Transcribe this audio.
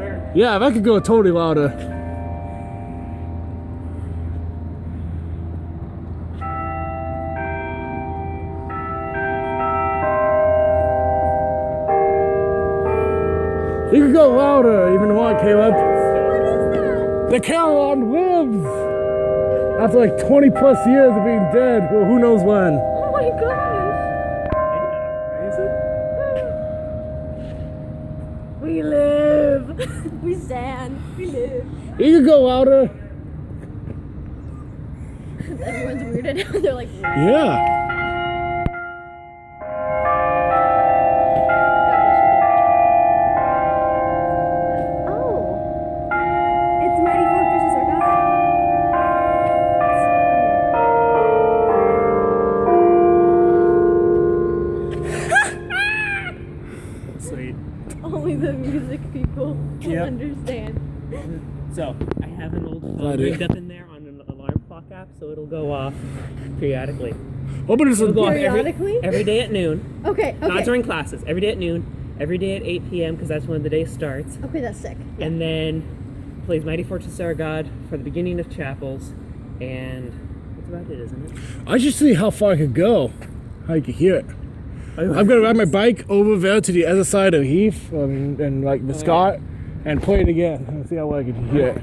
louder? Yeah, if I could go totally louder. You could go louder, even if you want, Caleb. What is that? The Caroline lives! After like 20 plus years of being dead, well, who knows when. Oh my gosh. We live. We stand. We live. You could go louder. Everyone's weirded out. They're like, Yeah. oh, it's Mighty Fortress is our God. Sweet. Only the music people can Yep. understand. So, I have an old phone idea. rigged up in there on an alarm clock app, so it'll go off periodically. Oh, but it's It'll go off Periodically? every day at noon. Okay, Not okay. during classes. Every day at noon. Every day at 8 p.m. because that's when the day starts. Okay, that's sick. Yeah. And then plays Mighty Fortress Our God for the beginning of chapels. And that's about it, isn't it? I just see how far I could go. How you could hear it. I'm gonna ride my bike over there to the other side of Heath and like the Scott and play it again and see how well I can hear it.